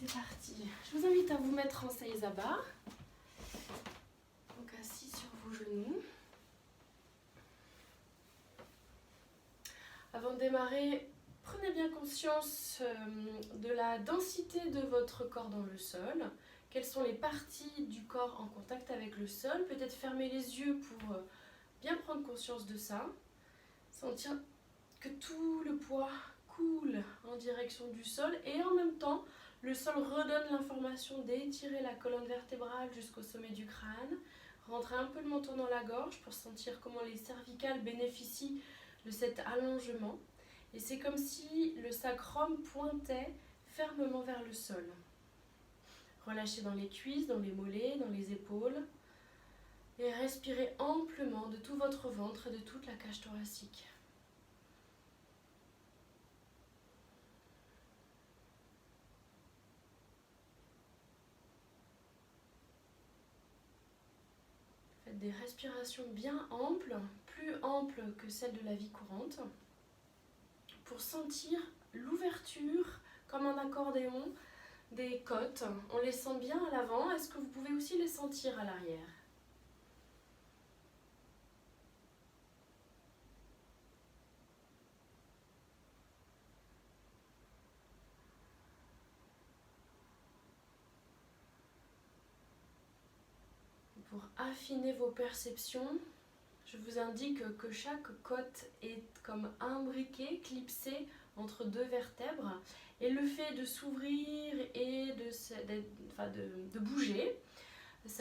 C'est parti. Je vous invite à vous mettre en Seizaba. Donc assis sur vos genoux. Avant de démarrer, prenez bien conscience de la densité de votre corps dans le sol. Quelles sont les parties du corps en contact avec le sol? Peut-être fermer les yeux pour bien prendre conscience de ça. Sentir que tout le poids coule en direction du sol et en même temps, le sol redonne l'information d'étirer la colonne vertébrale jusqu'au sommet du crâne. Rentrez un peu le menton dans la gorge pour sentir comment les cervicales bénéficient de cet allongement. Et c'est comme si le sacrum pointait fermement vers le sol. Relâchez dans les cuisses, dans les mollets, dans les épaules. Et respirez amplement de tout votre ventre et de toute la cage thoracique. Faites des respirations bien amples, plus amples que celles de la vie courante, pour sentir l'ouverture, comme un accordéon, des côtes. On les sent bien à l'avant. Est-ce que vous pouvez aussi les sentir à l'arrière ? Pour affiner vos perceptions, je vous indique que chaque côte est comme un briquet clipsé entre deux vertèbres et le fait de s'ouvrir et de bouger,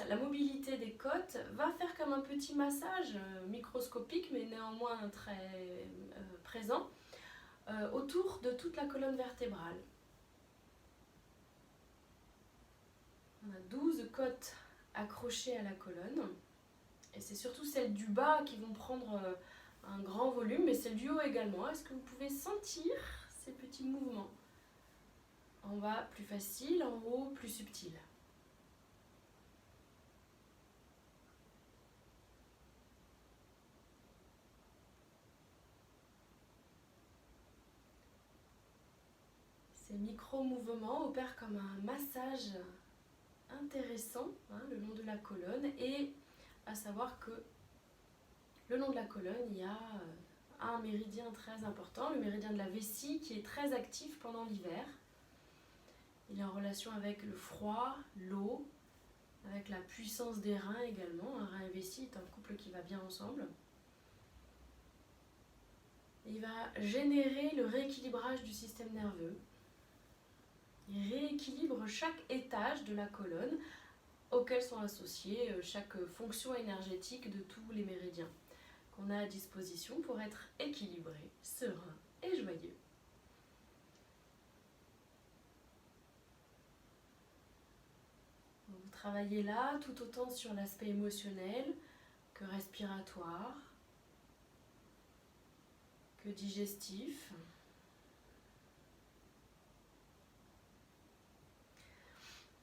la mobilité des côtes va faire comme un petit massage microscopique mais néanmoins très présent autour de toute la colonne vertébrale. On a 12 côtes accrochées à la colonne. Et c'est surtout celles du bas qui vont prendre un grand volume, mais celles du haut également. Est-ce que vous pouvez sentir ces petits mouvements? En bas, plus facile, en haut, plus subtil. Ces micro-mouvements opèrent comme un massage intéressant le long de la colonne, et à savoir que le long de la colonne, il y a un méridien très important, le méridien de la vessie, qui est très actif pendant l'hiver. Il est en relation avec le froid, l'eau, avec la puissance des reins également. Un rein et vessie est un couple qui va bien ensemble. Il va générer le rééquilibrage du système nerveux. Il rééquilibre chaque étage de la colonne auquel sont associées chaque fonction énergétique de tous les méridiens qu'on a à disposition pour être équilibré, serein et joyeux. Vous travaillez là tout autant sur l'aspect émotionnel que respiratoire, que digestif.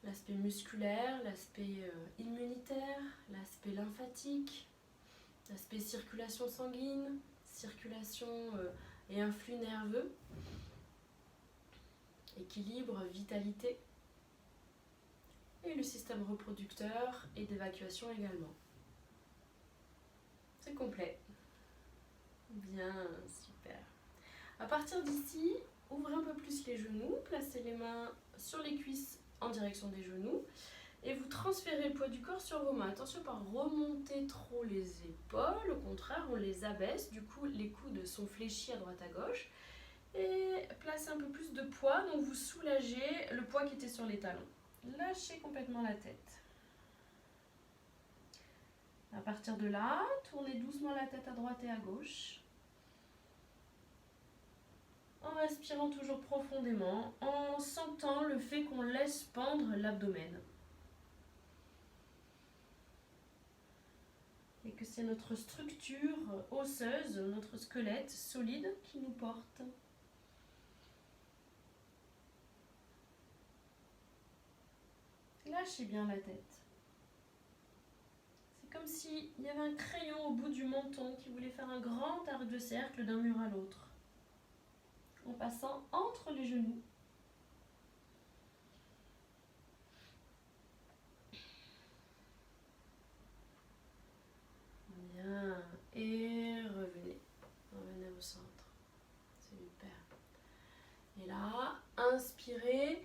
L'aspect musculaire, l'aspect immunitaire, l'aspect lymphatique, l'aspect circulation sanguine, circulation et influx nerveux, équilibre, vitalité, et le système reproducteur et d'évacuation également. C'est complet. Bien, super. À partir d'ici, ouvrez un peu plus les genoux, placez les mains sur les cuisses en direction des genoux et vous transférez le poids du corps sur vos mains. Attention, pas remonter trop les épaules, au contraire, on les abaisse. Du coup, les coudes sont fléchis à droite à gauche. Et placez un peu plus de poids, donc vous soulagez le poids qui était sur les talons. Lâchez complètement la tête. À partir de là, tournez doucement la tête à droite et à gauche. En respirant toujours profondément, en sentant le fait qu'on laisse pendre l'abdomen. Et que c'est notre structure osseuse, notre squelette solide qui nous porte. Lâchez bien la tête. C'est comme s'il y avait un crayon au bout du menton qui voulait faire un grand arc de cercle d'un mur à l'autre, en passant entre les genoux. inspirez.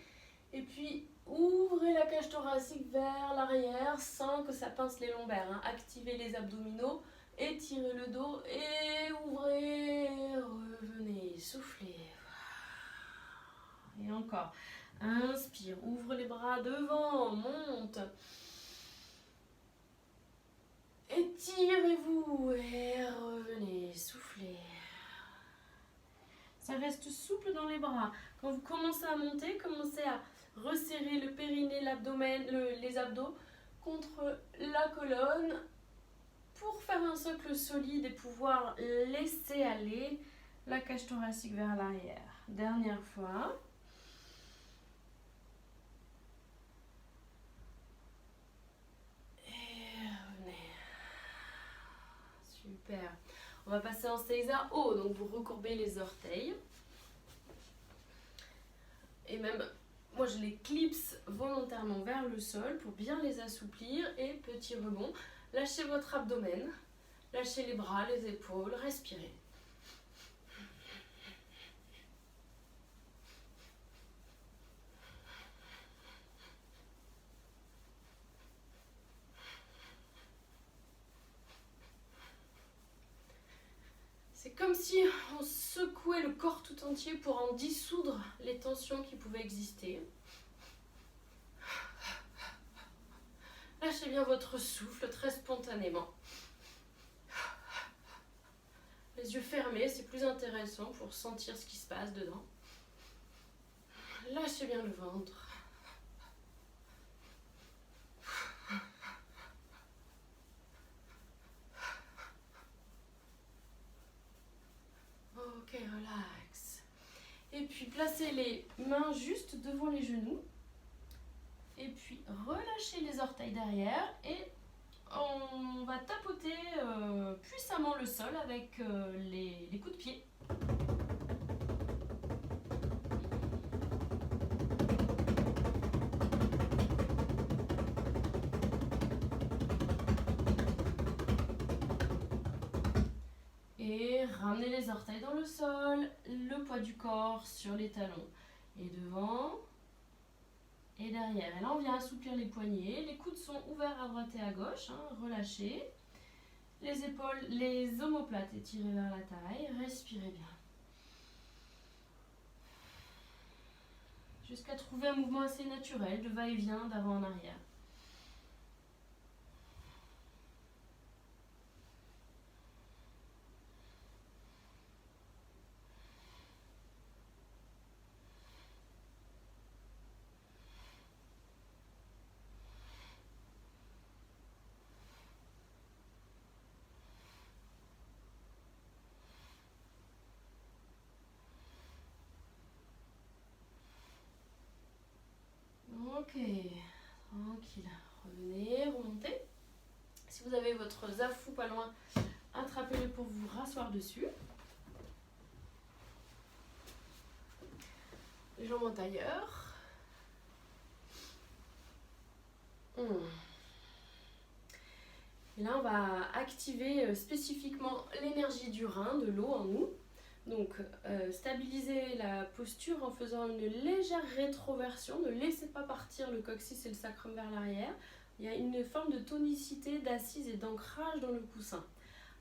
Et puis, ouvrez la cage thoracique vers l'arrière sans que ça pince les lombaires. Hein. Activez les abdominaux, étirez le dos et ouvrez. Revenez, soufflez. Et encore. Inspire, ouvre les bras devant, monte. Étirez-vous et revenez, soufflez. Ça reste souple dans les bras. Quand vous commencez à monter, commencez à resserrer le périnée, l'abdomen, les abdos contre la colonne pour faire un socle solide et pouvoir laisser aller la cage thoracique vers l'arrière. Dernière fois. Et revenez. Super. On va passer en Seiza haut, donc vous recourbez les orteils. Et même, moi je les clipse volontairement vers le sol pour bien les assouplir. Et petit rebond, lâchez votre abdomen, lâchez les bras, les épaules, respirez. C'est comme si on secouait le corps tout entier pour en dissoudre les tensions qui pouvaient exister. Lâchez bien votre souffle très spontanément. Les yeux fermés, c'est plus intéressant pour sentir ce qui se passe dedans. Lâchez bien le ventre. Ok, relax. Et puis placez les mains juste devant les genoux. Et puis relâchez les orteils derrière et on va tapoter puissamment le sol avec les coups de pied. Et ramenez les orteils dans le sol, le poids du corps sur les talons. Et devant et derrière. Et là, on vient assouplir les poignets. Les coudes sont ouverts à droite et à gauche, hein, relâchés. Les épaules, les omoplates étirées vers la taille. Respirez bien. Jusqu'à trouver un mouvement assez naturel de va-et-vient d'avant en arrière. Ok, tranquille. Revenez, remontez. Si vous avez votre zafou pas loin, attrapez-le pour vous rasseoir dessus. Les jambes en tailleur. Et là, on va activer spécifiquement l'énergie du rein, de l'eau en nous. Donc, stabilisez la posture en faisant une légère rétroversion. Ne laissez pas partir le coccyx et le sacrum vers l'arrière. Il y a une forme de tonicité, d'assise et d'ancrage dans le coussin.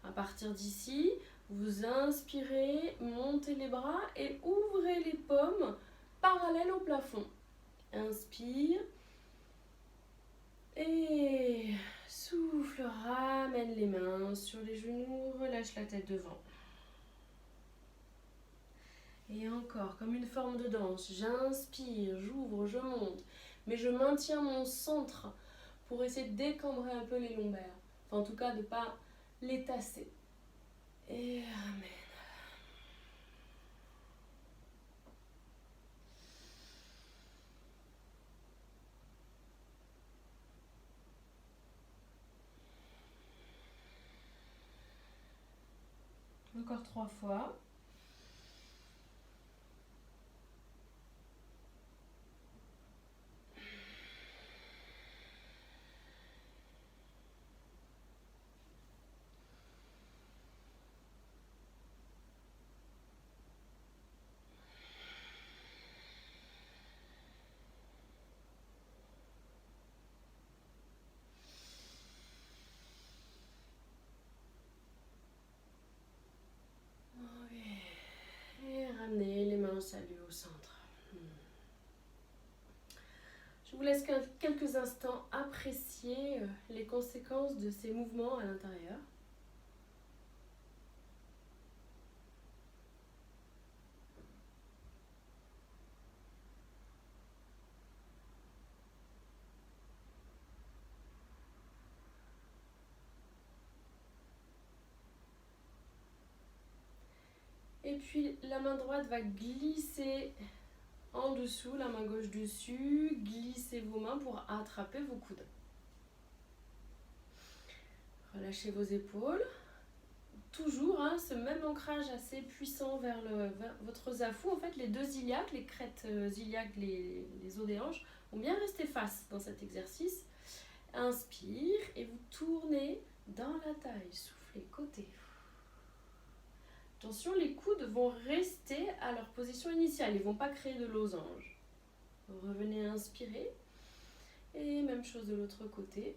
À partir d'ici, vous inspirez, montez les bras et ouvrez les paumes parallèles au plafond. Inspire. Et souffle, ramène les mains sur les genoux, relâche la tête devant. Et encore, comme une forme de danse, j'inspire, j'ouvre, je monte, mais je maintiens mon centre pour essayer de décambrer un peu les lombaires. Enfin, en tout cas, de ne pas les tasser. Et ramène. Encore 3 fois. Je vous laisse quelques instants apprécier les conséquences de ces mouvements à l'intérieur. Et puis la main droite va glisser en dessous, la main gauche dessus, glissez vos mains pour attraper vos coudes. Relâchez vos épaules. Toujours ce même ancrage assez puissant vers votre zafou. En fait, les deux iliaques, les crêtes iliaques, les os des hanches, vont bien rester face dans cet exercice. Inspire et vous tournez dans la taille. Soufflez, côté. Attention, les coudes vont rester à leur position initiale. Ils ne vont pas créer de losange. Revenez à inspirer. Et même chose de l'autre côté.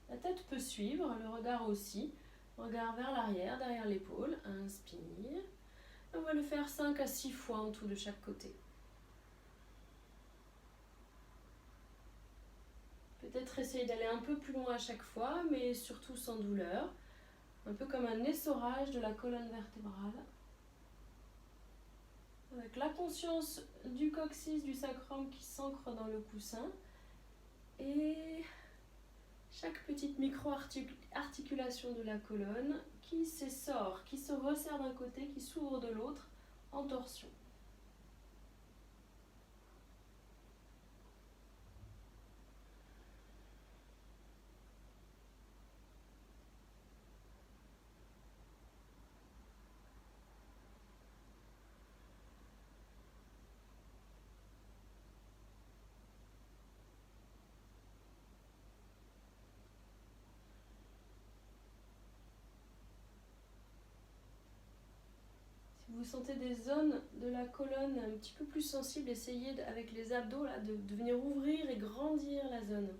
La tête peut suivre, le regard aussi. Regard vers l'arrière, derrière l'épaule. Inspire. On va le faire 5 à 6 fois en tout de chaque côté. Peut-être essayer d'aller un peu plus loin à chaque fois, mais surtout sans douleur. Un peu comme un essorage de la colonne vertébrale. Avec la conscience du coccyx, du sacrum qui s'ancre dans le coussin. Et chaque petite micro-articulation de la colonne qui s'essore, qui se resserre d'un côté, qui s'ouvre de l'autre en torsion. Si vous sentez des zones de la colonne un petit peu plus sensibles, essayez avec les abdos là, de venir ouvrir et grandir la zone.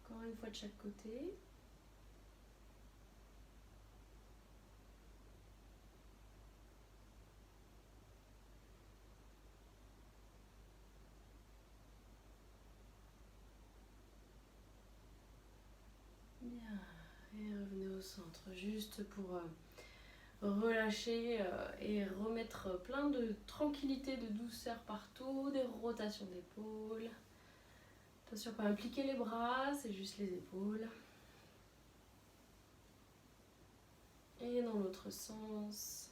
Encore une fois de chaque côté. Bien, et revenez au centre, juste pour relâcher et remettre plein de tranquillité, de douceur partout, des rotations d'épaule. Attention, pas impliquer les bras, c'est juste les épaules. Et dans l'autre sens.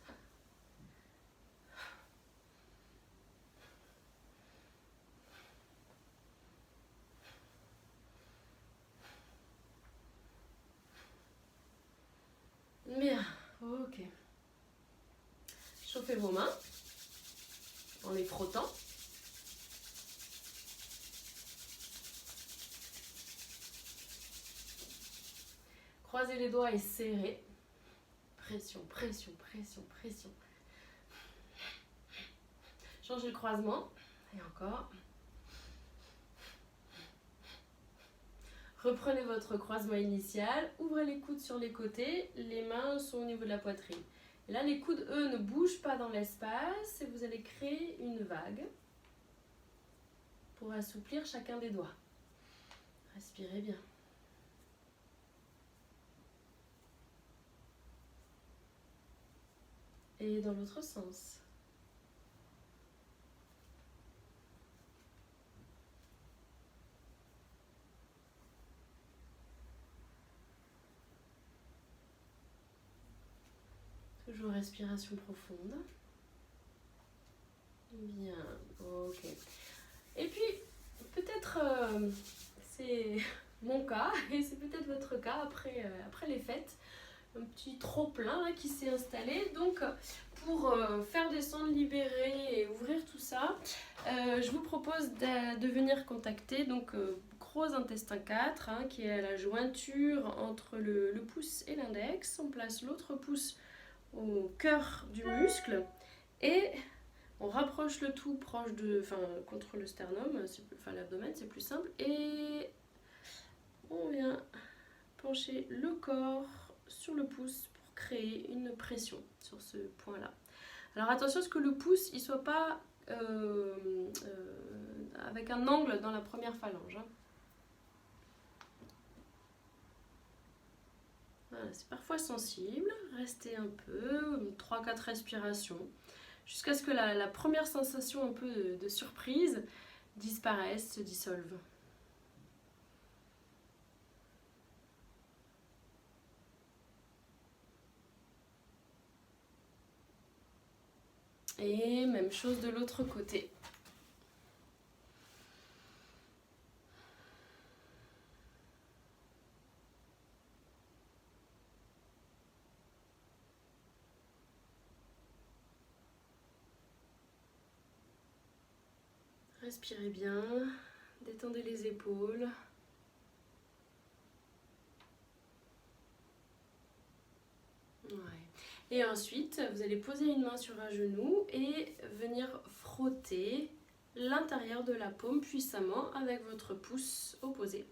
Bien, ok. Chauffez vos mains en les frottant. Croisez les doigts et serrez. Pression, pression, pression, pression. Changez le croisement. Et encore. Reprenez votre croisement initial. Ouvrez les coudes sur les côtés. Les mains sont au niveau de la poitrine. Et là, les coudes, eux, ne bougent pas dans l'espace. Et vous allez créer une vague pour assouplir chacun des doigts. Respirez bien. Et dans l'autre sens. Toujours respiration profonde. Bien, ok. Et puis, peut-être, c'est mon cas, et c'est peut-être votre cas après les fêtes. Un petit trop-plein qui s'est installé. Donc, pour faire descendre, libérer et ouvrir tout ça, je vous propose de venir contacter donc gros intestin 4, qui est à la jointure entre le pouce et l'index. On place l'autre pouce au cœur du muscle et On rapproche le tout proche contre le sternum, l'abdomen, c'est plus simple. Et on vient pencher le corps sur le pouce pour créer une pression sur ce point-là. Alors attention à ce que le pouce ne soit pas avec un angle dans la première phalange. Voilà, c'est parfois sensible. Restez un peu, 3-4 respirations, jusqu'à ce que la première sensation un peu de surprise disparaisse, se dissolve. Et même chose de l'autre côté. Respirez bien, détendez les épaules. Ouais. Et ensuite, vous allez poser une main sur un genou et venir frotter l'intérieur de la paume puissamment avec votre pouce opposé.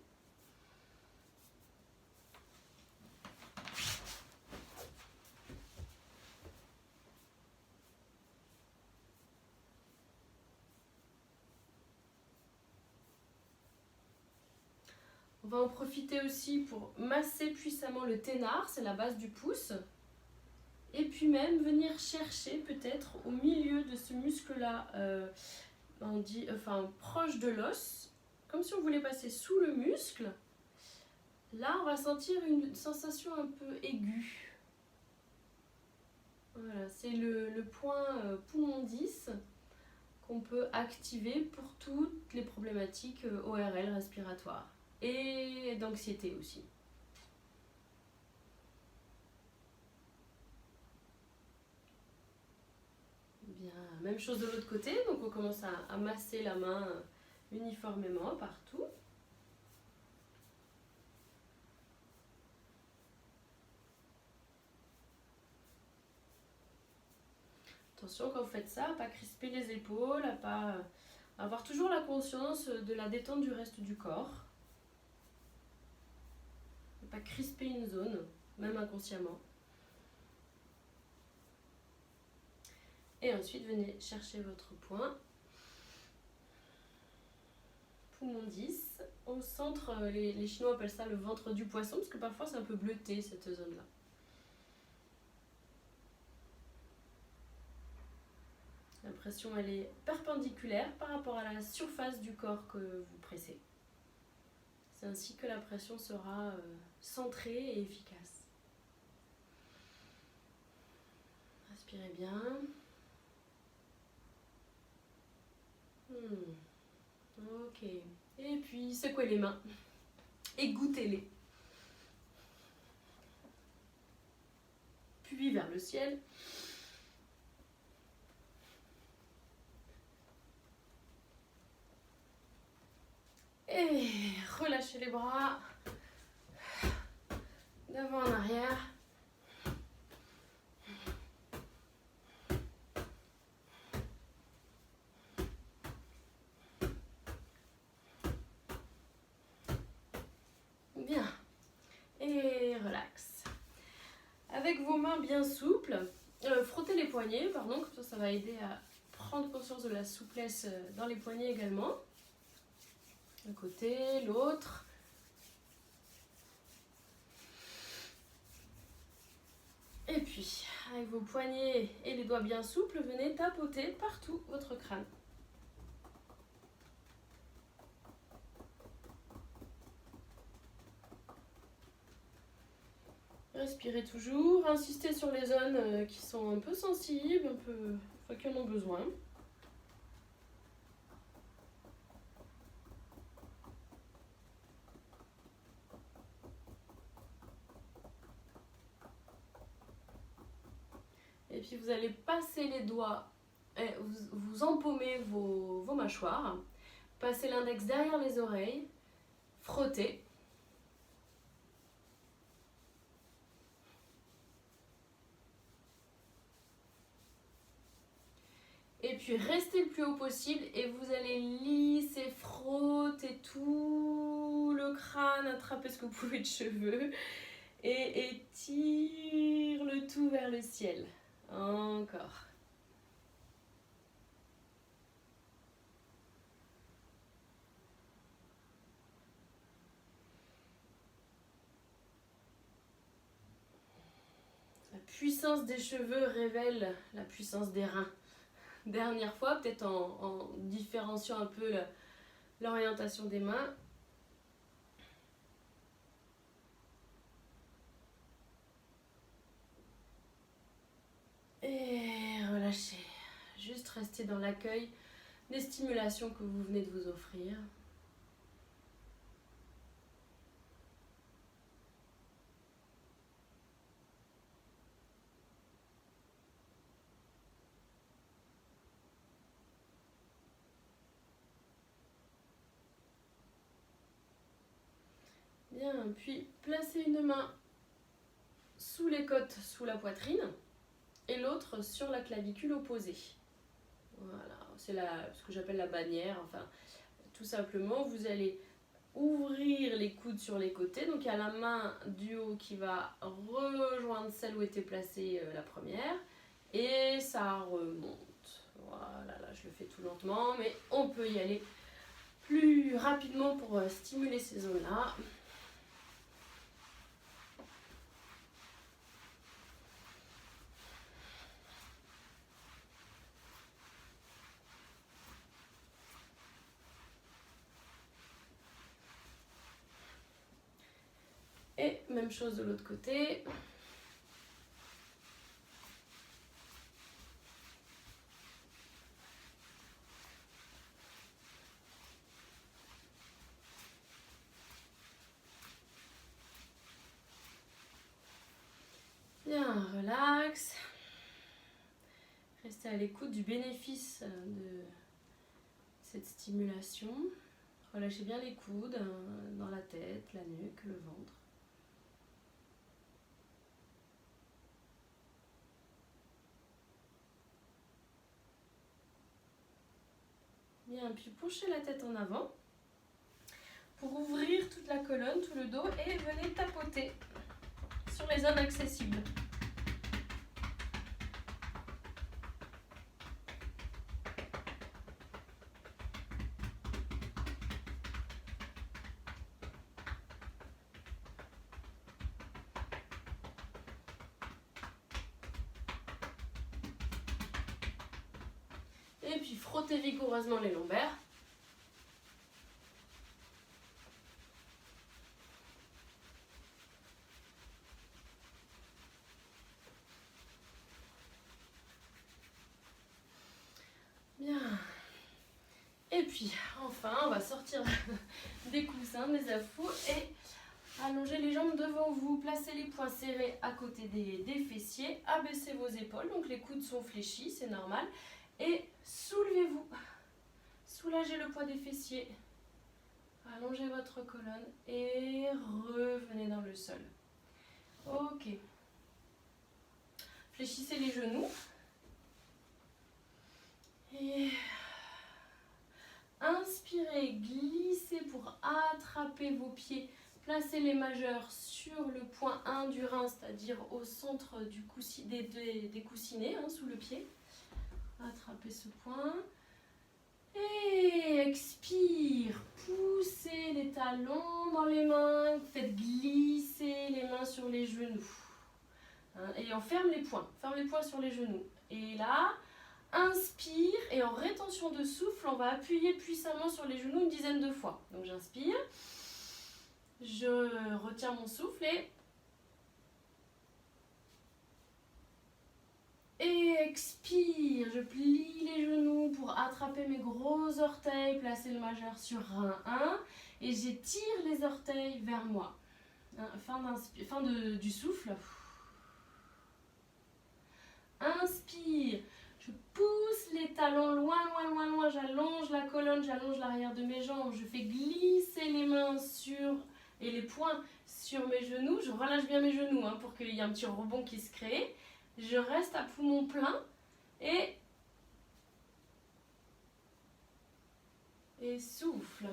On va en profiter aussi pour masser puissamment le ténard, c'est la base du pouce. Et puis même venir chercher peut-être au milieu de ce muscle-là, proche de l'os, comme si on voulait passer sous le muscle. Là, on va sentir une sensation un peu aiguë. Voilà, c'est le point poumon 10 qu'on peut activer pour toutes les problématiques ORL respiratoires et d'anxiété aussi. Bien, même chose de l'autre côté, donc on commence à masser la main uniformément partout. Attention quand vous faites ça, à ne pas crisper les épaules, à pas avoir toujours la conscience de la détente du reste du corps. Ne pas crisper une zone, même inconsciemment. Et ensuite, venez chercher votre point. Poumon 10. Au centre, les Chinois appellent ça le ventre du poisson, parce que parfois c'est un peu bleuté cette zone-là. La pression, elle est perpendiculaire par rapport à la surface du corps que vous pressez. C'est ainsi que la pression sera centrée et efficace. Respirez bien. Ok. Et puis, secouez les mains. Et goûtez-les. Puis vers le ciel. Et relâchez les bras. D'avant en arrière. Bien. Et relax. Avec vos mains bien souples, frottez les poignets, pardon, comme ça va aider à prendre conscience de la souplesse dans les poignets également. Un côté, l'autre. Et puis, avec vos poignets et les doigts bien souples, venez tapoter partout votre crâne. Respirez toujours, insistez sur les zones qui sont un peu sensibles, qui en ont besoin. Et puis vous allez passer les doigts, vous empaumez vos mâchoires, passez l'index derrière les oreilles, frottez. Et puis restez le plus haut possible et vous allez lisser, frotter tout le crâne, attrapez ce que vous pouvez de cheveux et étire le tout vers le ciel. Encore. La puissance des cheveux révèle la puissance des reins. Dernière fois, peut-être en différenciant un peu l'orientation des mains. Et relâchez. Juste restez dans l'accueil des stimulations que vous venez de vous offrir. Bien, puis placez une main sous les côtes, sous la poitrine, et l'autre sur la clavicule opposée. Voilà, c'est ce que j'appelle la bannière. Enfin, tout simplement, vous allez ouvrir les coudes sur les côtés. Donc, il y a la main du haut qui va rejoindre celle où était placée la première, et ça remonte. Voilà, là, je le fais tout lentement, mais on peut y aller plus rapidement pour stimuler ces zones-là. Et même chose de l'autre côté. Bien, relax. Restez à l'écoute du bénéfice de cette stimulation. Relâchez bien les coudes dans la tête, la nuque, le ventre. Bien, puis penchez la tête en avant pour ouvrir toute la colonne, tout le dos et venez tapoter sur les zones accessibles. Et puis frottez vigoureusement les lombaires. Bien. Et puis enfin, on va sortir des coussins, des affous et allongez les jambes devant vous. Placez les poings serrés à côté des fessiers. Abaissez vos épaules, donc les coudes sont fléchis, c'est normal. Et soulevez-vous. Soulagez le poids des fessiers. Allongez votre colonne et revenez dans le sol. Ok. Fléchissez les genoux. Et inspirez, glissez pour attraper vos pieds. Placez les majeurs sur le point 1 du rein, c'est-à-dire au centre des coussinets, sous le pied. Attrapez ce point. Et expire. Poussez les talons dans les mains. Faites glisser les mains sur les genoux. Et on ferme les poings. Ferme les poings sur les genoux. Et là, inspire. Et en rétention de souffle, on va appuyer puissamment sur les genoux une dizaine de fois. Donc j'inspire. Je retiens mon souffle et expire. Je plie les genoux pour attraper mes gros orteils, placer le majeur sur rein 1 et j'étire les orteils vers moi. Fin du souffle. Inspire. Je pousse les talons loin, loin, loin, loin. J'allonge la colonne, j'allonge l'arrière de mes jambes. Je fais glisser les mains et les poings sur mes genoux. Je relâche bien mes genoux pour qu'il y ait un petit rebond qui se crée. Je reste à poumon plein et Et souffle.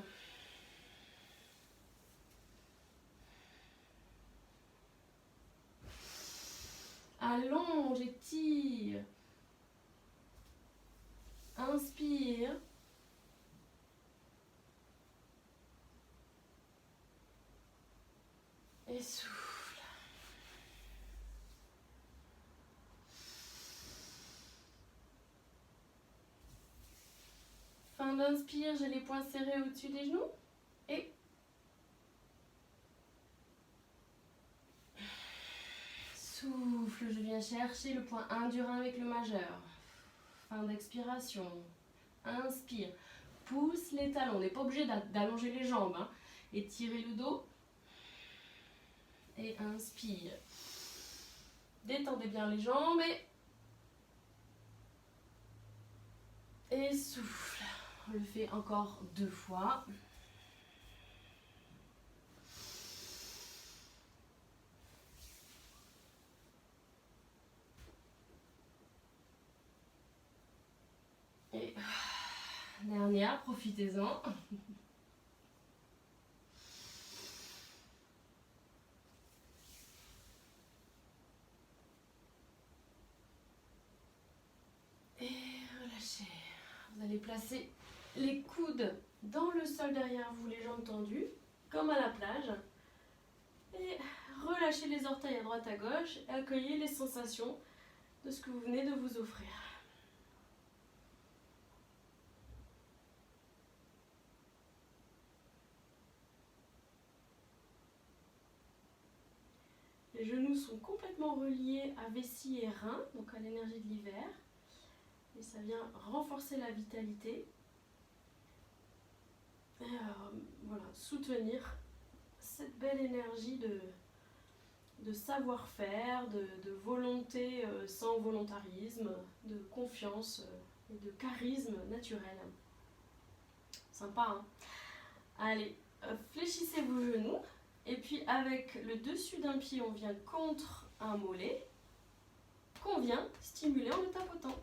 Allonge, étire. Inspire. Et souffle. Fin d'inspire, j'ai les poings serrés au-dessus des genoux. Et souffle, je viens chercher le point 1 du rein avec le majeur. Fin d'expiration. Inspire. Pousse les talons. On n'est pas obligé d'allonger les jambes. Hein. Étirez le dos. Et inspire. Détendez bien les jambes. Et souffle. On le fait encore 2 fois. Et dernière, profitez-en. Et relâchez. Vous allez placer les coudes dans le sol derrière vous, les jambes tendues, comme à la plage. Et relâchez les orteils à droite à gauche et accueillez les sensations de ce que vous venez de vous offrir. Les genoux sont complètement reliés à vessie et rein, donc à l'énergie de l'hiver. Et ça vient renforcer la vitalité. Et voilà, soutenir cette belle énergie de savoir-faire, de volonté sans volontarisme, de confiance et de charisme naturel. Sympa, hein? Allez, fléchissez vos genoux. Et puis avec le dessus d'un pied, on vient contre un mollet qu'on vient stimuler en le tapotant.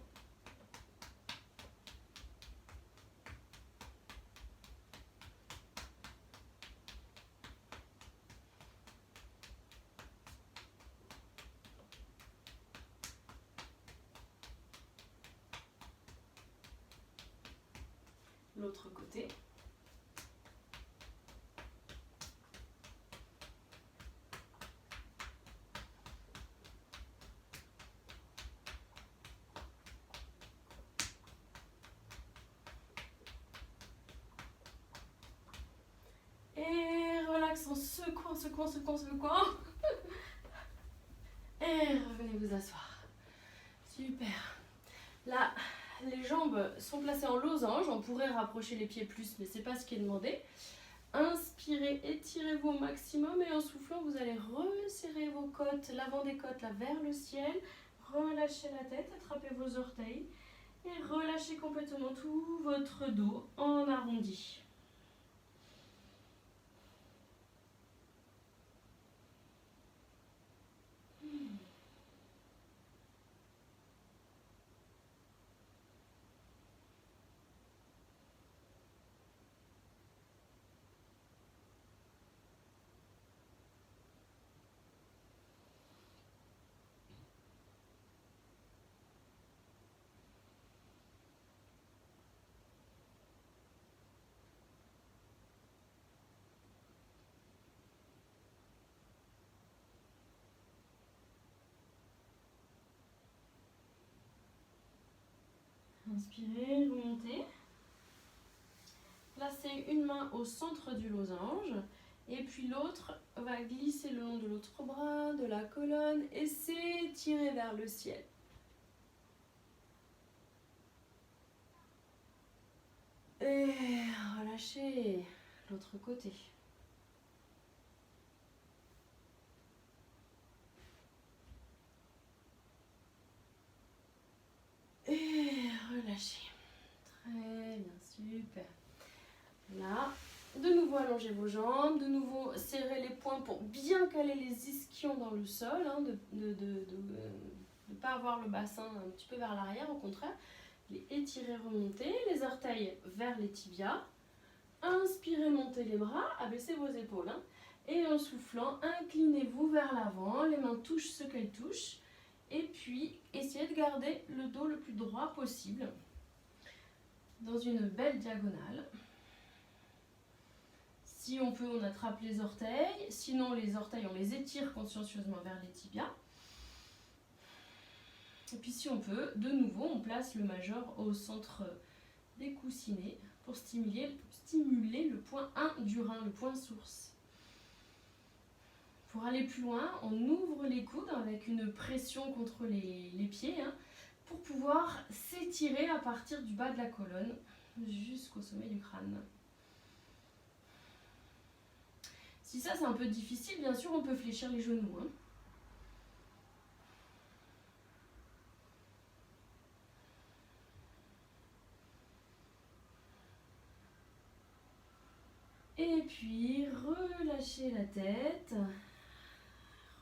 L'autre côté. Et relax en secouant. Et revenez vous asseoir. Super. Là, les jambes sont placées en losange. On pourrait rapprocher les pieds plus, mais c'est pas ce qui est demandé. Inspirez, étirez-vous au maximum et en soufflant, vous allez resserrer vos côtes, l'avant des côtes là vers le ciel. Relâchez la tête, attrapez vos orteils et relâchez complètement tout votre dos en arrondi. Inspirez, remontez. Placez une main au centre du losange et puis l'autre va glisser le long de l'autre bras, de la colonne et s'étirer vers le ciel. Et relâchez l'autre côté. Et relâchez. Très bien, super. Là, de nouveau allongez vos jambes, de nouveau serrez les poings pour bien caler les ischions dans le sol, hein, de ne pas avoir le bassin un petit peu vers l'arrière, au contraire. Les étirer, remonter, les orteils vers les tibias. Inspirez, montez les bras, abaissez vos épaules. Hein. Et en soufflant, inclinez-vous vers l'avant, les mains touchent ce qu'elles touchent. Et puis, essayez de garder le dos le plus droit possible, dans une belle diagonale. Si on peut, on attrape les orteils. Sinon, les orteils, on les étire consciencieusement vers les tibias. Et puis si on peut, de nouveau, on place le majeur au centre des coussinets pour stimuler le point 1 du rein, le point source. Pour aller plus loin, on ouvre les coudes avec une pression contre les pieds hein, pour pouvoir s'étirer à partir du bas de la colonne jusqu'au sommet du crâne. Si ça c'est un peu difficile, bien sûr on peut fléchir les genoux. Hein. Et puis relâchez la tête,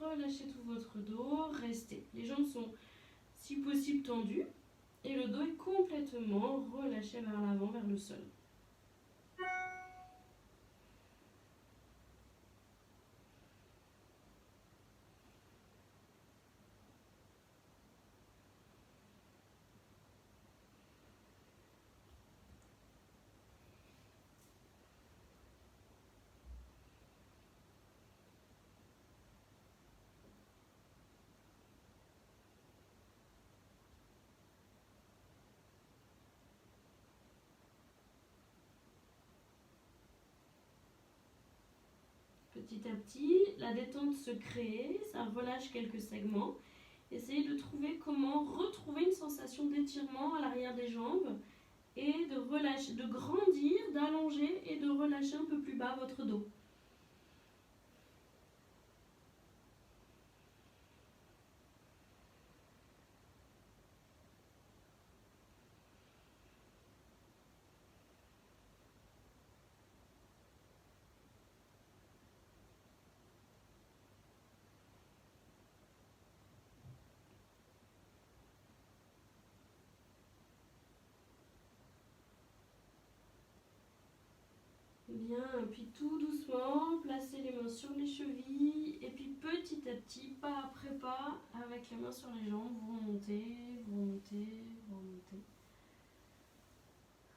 relâchez tout votre dos, restez. Les jambes sont si possible tendues et le dos est complètement relâché vers l'avant, vers le sol. Petit à petit, la détente se crée, ça relâche quelques segments. Essayez de trouver comment retrouver une sensation d'étirement à l'arrière des jambes et de relâcher, de grandir, d'allonger et de relâcher un peu plus bas votre dos. Bien, puis tout doucement, placez les mains sur les chevilles et puis petit à petit, pas après pas, avec les mains sur les jambes, vous remontez, vous remontez, vous remontez.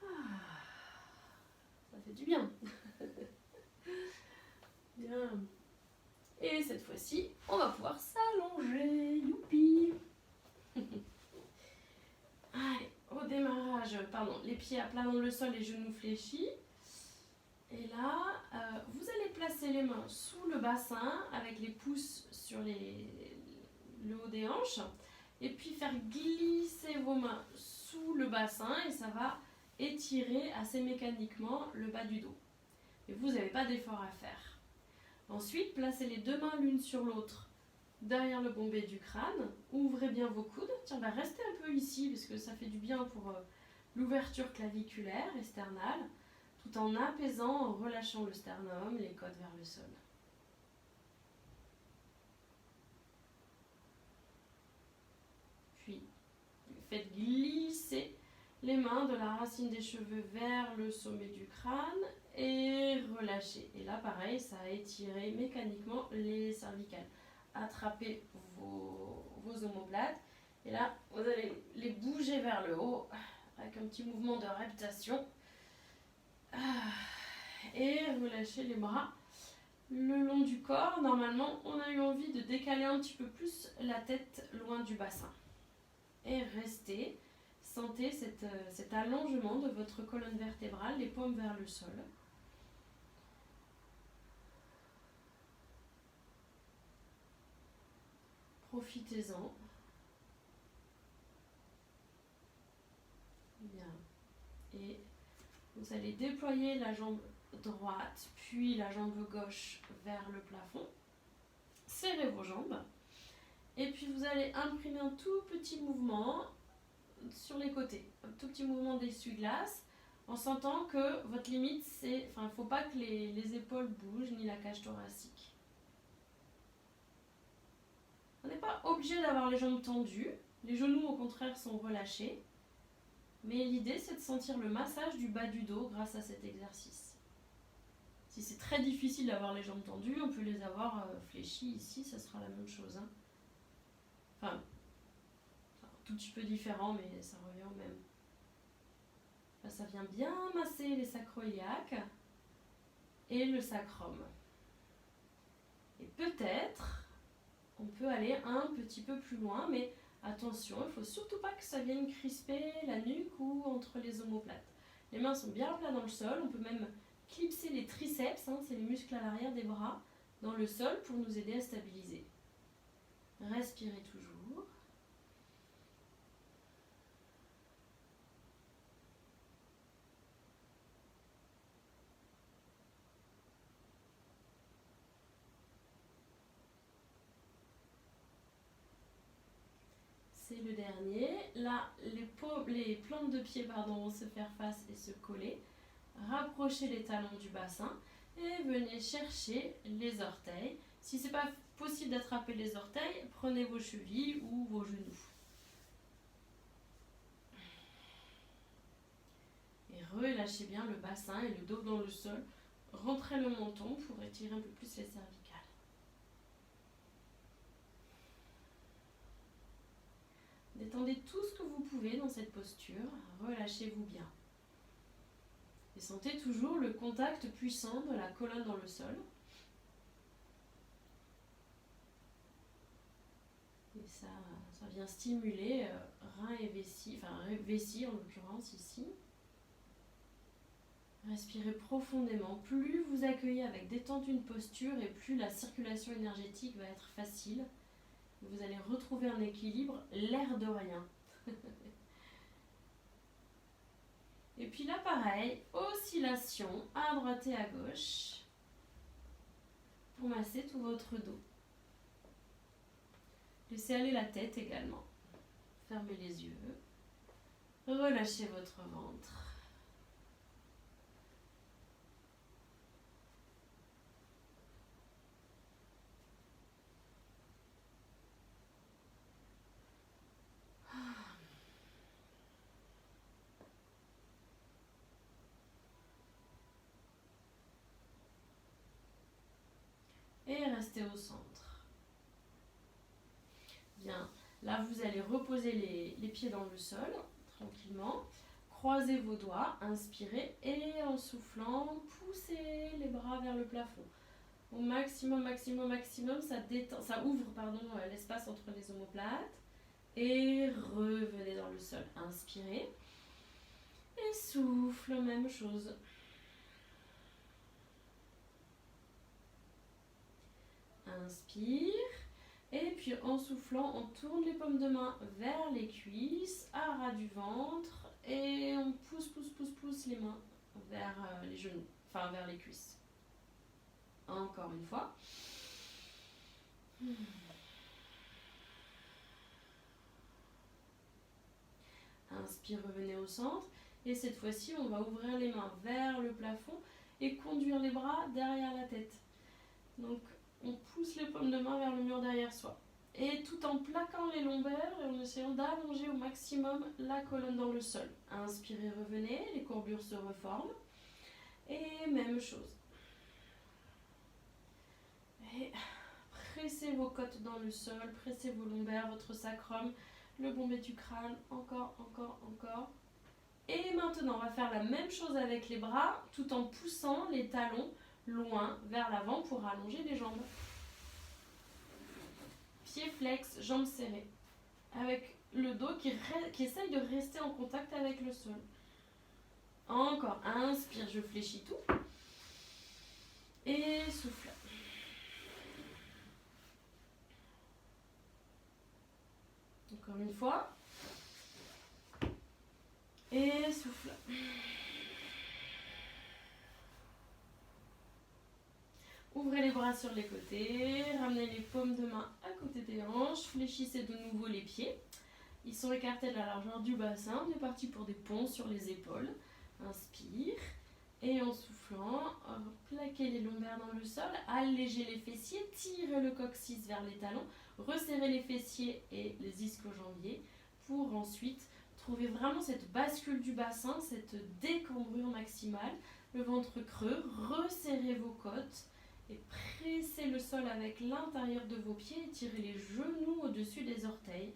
Ah, ça fait du bien. Bien. Et cette fois-ci, on va pouvoir s'allonger. Youpi. Allez, au démarrage, les pieds à plat dans le sol, les genoux fléchis. Et là, vous allez placer les mains sous le bassin avec les pouces sur le haut des hanches. Et puis faire glisser vos mains sous le bassin et ça va étirer assez mécaniquement le bas du dos. Et vous n'avez pas d'effort à faire. Ensuite, placez les deux mains l'une sur l'autre derrière le bombé du crâne. Ouvrez bien vos coudes. Tiens, restez un peu ici parce que ça fait du bien pour l'ouverture claviculaire et sternale, tout en apaisant, en relâchant le sternum, les côtes vers le sol. Puis, faites glisser les mains de la racine des cheveux vers le sommet du crâne et relâchez. Et là, pareil, ça a étiré mécaniquement les cervicales. Attrapez vos omoplates et là, vous allez les bouger vers le haut avec un petit mouvement de reptation. Et relâchez les bras le long du corps. Normalement, on a eu envie de décaler un petit peu plus la tête loin du bassin. Et restez. Sentez cet allongement de votre colonne vertébrale, les paumes vers le sol. Profitez-en. Bien. Et vous allez déployer la jambe droite, puis la jambe gauche vers le plafond. Serrez vos jambes. Et puis vous allez imprimer un tout petit mouvement sur les côtés. Un tout petit mouvement d'essuie-glace en sentant que votre limite, c'est... il ne faut pas que les épaules bougent ni la cage thoracique. On n'est pas obligé d'avoir les jambes tendues. Les genoux, au contraire, sont relâchés. Mais l'idée, c'est de sentir le massage du bas du dos grâce à cet exercice. Si c'est très difficile d'avoir les jambes tendues, on peut les avoir fléchies ici, ça sera la même chose. Hein. Enfin, un tout petit peu différent, mais ça revient au même. Là, ça vient bien masser les sacroiliaques et le sacrum. Et peut-être, on peut aller un petit peu plus loin, mais attention, il ne faut surtout pas que ça vienne crisper la nuque ou entre les omoplates. Les mains sont bien plats dans le sol, on peut même clipser les triceps, hein, c'est les muscles à l'arrière des bras, dans le sol pour nous aider à stabiliser. Respirez toujours. C'est le dernier. Là, les plantes de pied vont se faire face et se coller. Rapprochez les talons du bassin et venez chercher les orteils. Si ce n'est pas possible d'attraper les orteils, prenez vos chevilles ou vos genoux. Et relâchez bien le bassin et le dos dans le sol. Rentrez le menton pour étirer un peu plus les cervicales. Détendez tout ce que vous pouvez dans cette posture. Relâchez-vous bien. Et sentez toujours le contact puissant de la colonne dans le sol. Et ça vient stimuler rein et vessie, enfin vessie en l'occurrence ici. Respirez profondément. Plus vous accueillez avec détente une posture et plus la circulation énergétique va être facile. Vous allez retrouver un équilibre, l'air de rien. Et puis là, pareil, oscillation à droite et à gauche pour masser tout votre dos. Laissez aller la tête également. Fermez les yeux. Relâchez votre ventre. Et restez au centre. Bien, là vous allez reposer les pieds dans le sol, tranquillement. Croisez vos doigts, inspirez et en soufflant, poussez les bras vers le plafond. Au maximum, maximum, maximum, ça ouvre l'espace entre les omoplates. Et revenez dans le sol. Inspirez. Et souffle, même chose. Inspire. Et puis en soufflant, on tourne les paumes de main vers les cuisses, à ras du ventre. Et on pousse les mains vers les genoux, enfin vers les cuisses. Encore une fois. Inspire, revenez au centre. Et cette fois-ci, on va ouvrir les mains vers le plafond et conduire les bras derrière la tête. Donc, on pousse les paumes de main vers le mur derrière soi. Et tout en plaquant les lombaires et en essayant d'allonger au maximum la colonne dans le sol. Inspirez, revenez, les courbures se reforment. Et même chose. Et pressez vos côtes dans le sol, pressez vos lombaires, votre sacrum, le bombé du crâne, encore. Et maintenant, on va faire la même chose avec les bras, tout en poussant les talons loin vers l'avant pour allonger les jambes. Pieds flex, jambes serrées. Avec le dos qui essaye de rester en contact avec le sol. Encore, inspire, je fléchis tout. Et souffle. Encore une fois. Et souffle. Ouvrez les bras sur les côtés, ramenez les paumes de main à côté des hanches, fléchissez de nouveau les pieds. Ils sont écartés de la largeur du bassin, on est parti pour des ponts sur les épaules. Inspire, et en soufflant, plaquez les lombaires dans le sol, allégez les fessiers, tirez le coccyx vers les talons, resserrez les fessiers et les ischio-jambiers pour ensuite trouver vraiment cette bascule du bassin, cette décambrure maximale. le ventre creux, resserrez vos côtes et pressez le sol avec l'intérieur de vos pieds, étirez les genoux au-dessus des orteils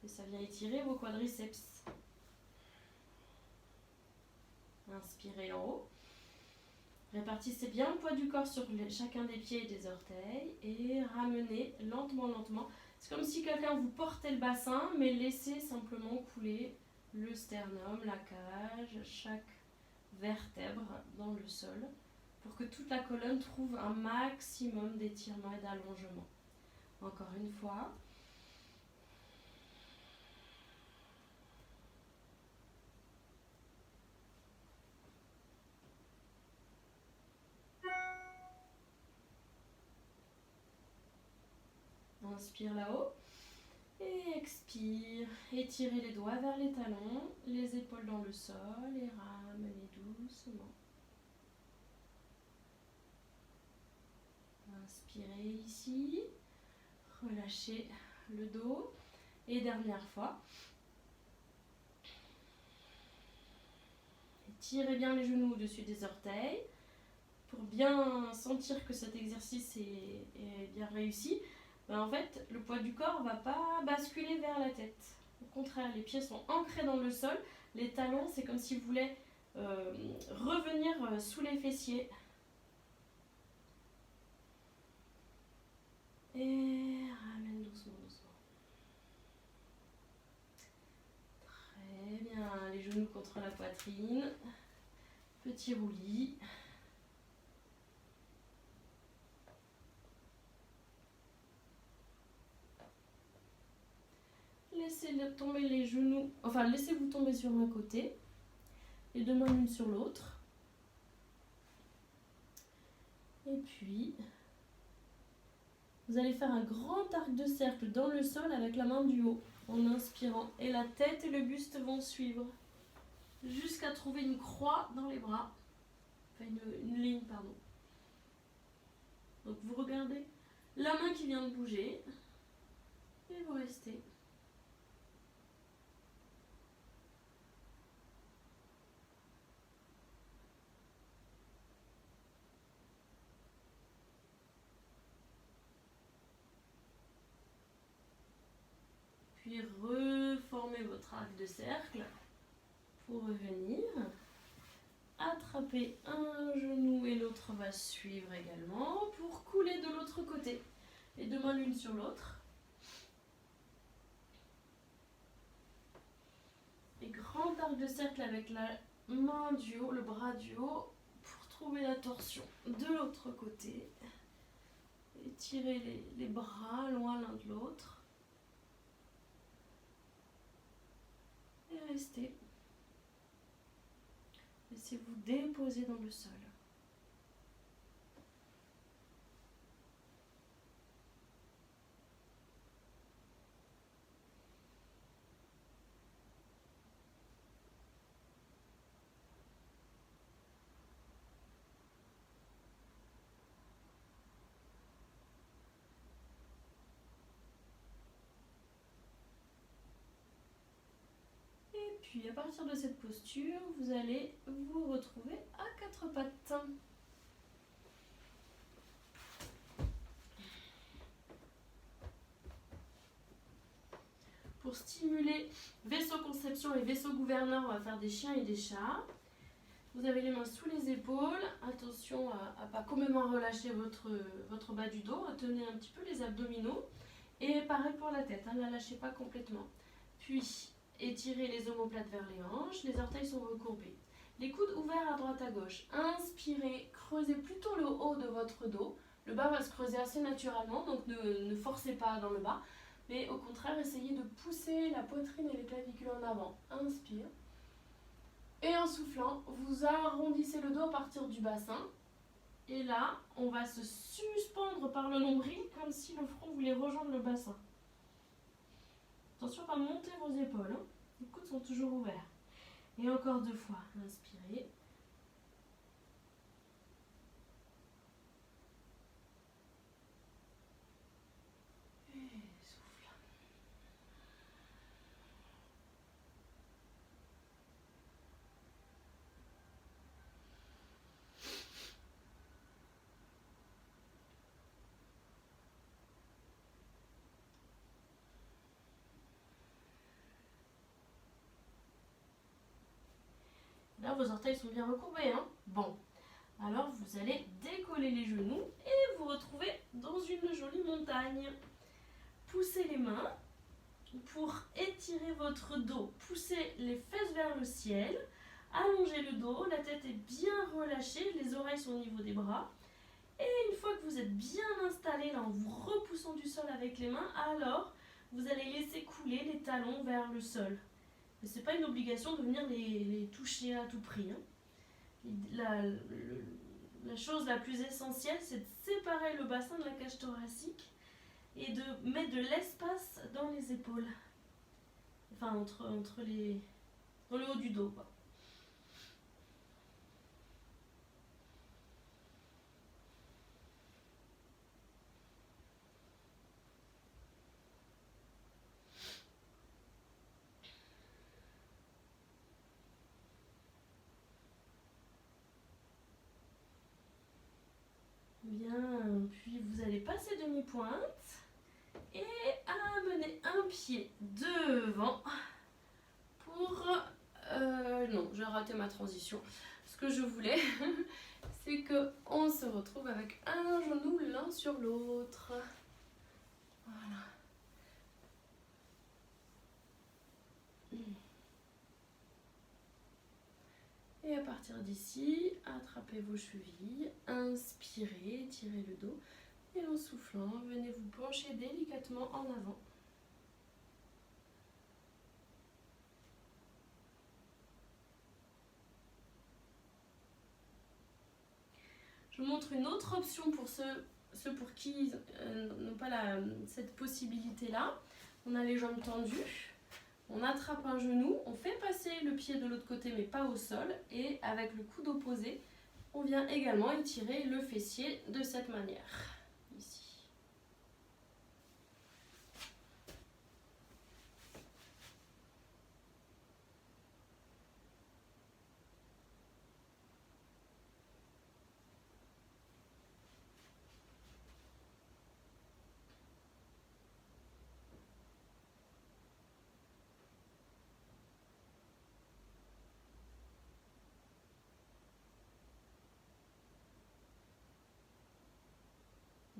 et ça vient étirer vos quadriceps. Inspirez en haut. Répartissez bien le poids du corps sur chacun des pieds et des orteils et ramenez lentement, lentement. C'est comme si quelqu'un vous portait le bassin, mais laissez simplement couler le sternum, la cage, chaque vertèbre dans le sol pour que toute la colonne trouve un maximum d'étirement et d'allongement. Encore une fois. Inspire là-haut et expire. Étirez les doigts vers les talons, les épaules dans le sol et ramenez doucement. Inspirez ici, relâchez le dos et dernière fois. Étirez bien les genoux au-dessus des orteils pour bien sentir que cet exercice est bien réussi. En fait, le poids du corps ne va pas basculer vers la tête. Au contraire, les pieds sont ancrés dans le sol. Les talons, c'est comme s'ils voulaient revenir sous les fessiers. Et ramène doucement, doucement. Très bien, les genoux contre la poitrine. Petit roulis. Laissez tomber les genoux, enfin laissez-vous tomber sur un côté, les deux mains l'une sur l'autre. Et puis, vous allez faire un grand arc de cercle dans le sol avec la main du haut, en inspirant. Et la tête et le buste vont suivre, jusqu'à trouver une croix dans les bras. Enfin, une ligne, pardon. Donc vous regardez la main qui vient de bouger, et vous restez. Puis reformez votre arc de cercle pour revenir. Attrapez un genou et l'autre va suivre également pour couler de l'autre côté. Les deux mains l'une sur l'autre. Et grand arc de cercle avec la main du haut, le bras du haut pour trouver la torsion de l'autre côté. Étirez les bras loin l'un de l'autre. Et restez. Laissez-vous déposer dans le sol. Et puis à partir de cette posture, vous allez vous retrouver à quatre pattes. Pour stimuler vaisseau conception et vaisseau gouverneur, on va faire des chiens et des chats. Vous avez les mains sous les épaules. Attention à pas complètement relâcher votre bas du dos. Tenez un petit peu les abdominaux. Et pareil pour la tête, ne la lâchez pas complètement. Puis étirez les omoplates vers les hanches. Les orteils sont recourbés. Les coudes ouverts à droite à gauche. Inspirez, creusez plutôt le haut de votre dos. Le bas va se creuser assez naturellement, donc ne forcez pas dans le bas. Mais au contraire, essayez de pousser la poitrine et les clavicules en avant. Inspire. Et en soufflant, vous arrondissez le dos à partir du bassin. Et là, on va se suspendre par le nombril comme si le front voulait rejoindre le bassin. Attention à ne pas monter vos épaules. Les coudes sont toujours ouverts. Et encore deux fois. Inspirez. vos orteils sont bien recourbés, hein? Bon, alors vous allez décoller les genoux et vous retrouver dans une jolie montagne. Poussez les mains pour étirer votre dos. Poussez les fesses vers le ciel. Allongez le dos, la tête est bien relâchée, les oreilles sont au niveau des bras. Et une fois que vous êtes bien installé, là, en vous repoussant du sol avec les mains, alors vous allez laisser couler les talons vers le sol. Mais ce n'est pas une obligation de venir les toucher à tout prix, hein. La chose la plus essentielle, c'est de séparer le bassin de la cage thoracique et de mettre de l'espace dans les épaules. Enfin, dans le haut du dos, quoi. Bien, puis vous allez passer demi-pointe et amener un pied devant pour... non, j'ai raté ma transition. Ce que je voulais, c'est qu'on se retrouve avec un genou l'un sur l'autre. Voilà. Et à partir d'ici, attrapez vos chevilles, inspirez, tirez le dos. Et en soufflant, venez vous pencher délicatement en avant. Je vous montre une autre option pour ceux pour qui n'ont pas cette possibilité-là. On a les jambes tendues. On attrape un genou, on fait passer le pied de l'autre côté mais pas au sol et avec le coude opposé, on vient également étirer le fessier de cette manière. Ici.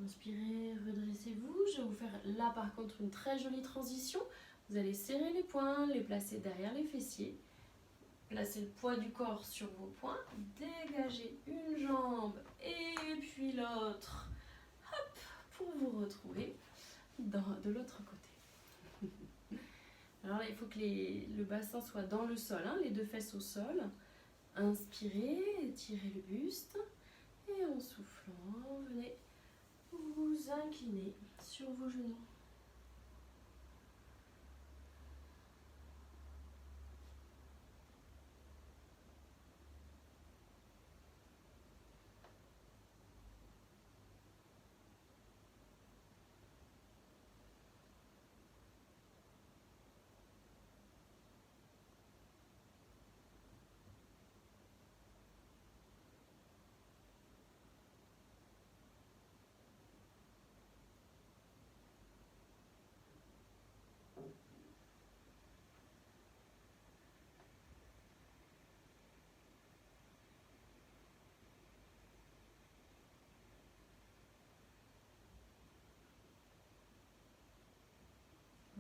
Inspirez, redressez-vous. Je vais vous faire là par contre une très jolie transition. Vous allez serrer les poings, les placer derrière les fessiers. Placez le poids du corps sur vos poings. Dégagez une jambe et puis l'autre. Hop, pour vous retrouver de l'autre côté. Alors là, il faut que le bassin soit dans le sol, hein, les deux fesses au sol. Inspirez, étirez le buste. Et en soufflant, venez vous inclinez sur vos genoux.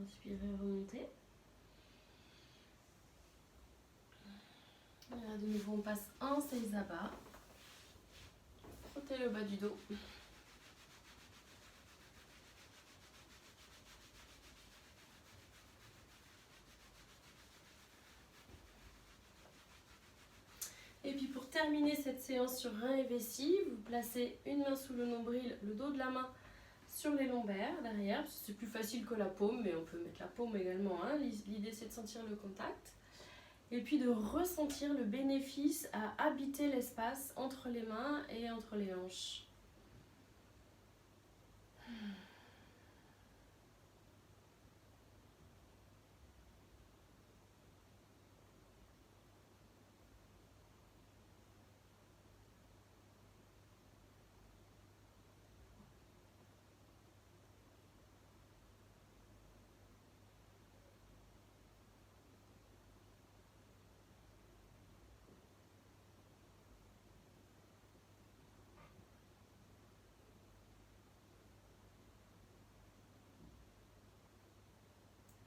Inspirez, remontez. Et là, de nouveau, on passe en seiza bas. Frottez le bas du dos. Et puis pour terminer cette séance sur rein et vessie, vous placez une main sous le nombril, le dos de la main sur les lombaires derrière. C'est plus facile que la paume, mais on peut mettre la paume également, hein. L'idée c'est de sentir le contact. Et puis de ressentir le bénéfice à habiter l'espace entre les mains et entre les hanches.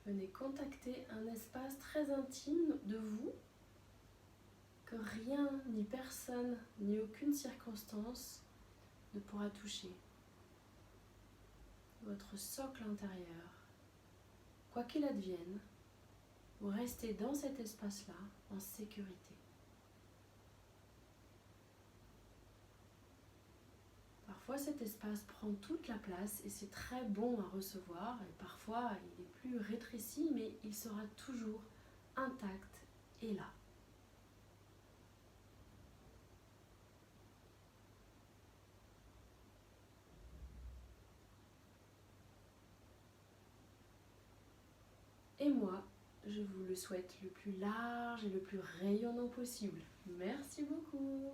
Venez contacter un espace très intime de vous que rien, ni personne, ni aucune circonstance ne pourra toucher. Votre socle intérieur. Quoi qu'il advienne, vous restez dans cet espace-là en sécurité. Parfois cet espace prend toute la place et c'est très bon à recevoir et parfois il est plus rétréci mais il sera toujours intact et là. Et moi, je vous le souhaite le plus large et le plus rayonnant possible. Merci beaucoup.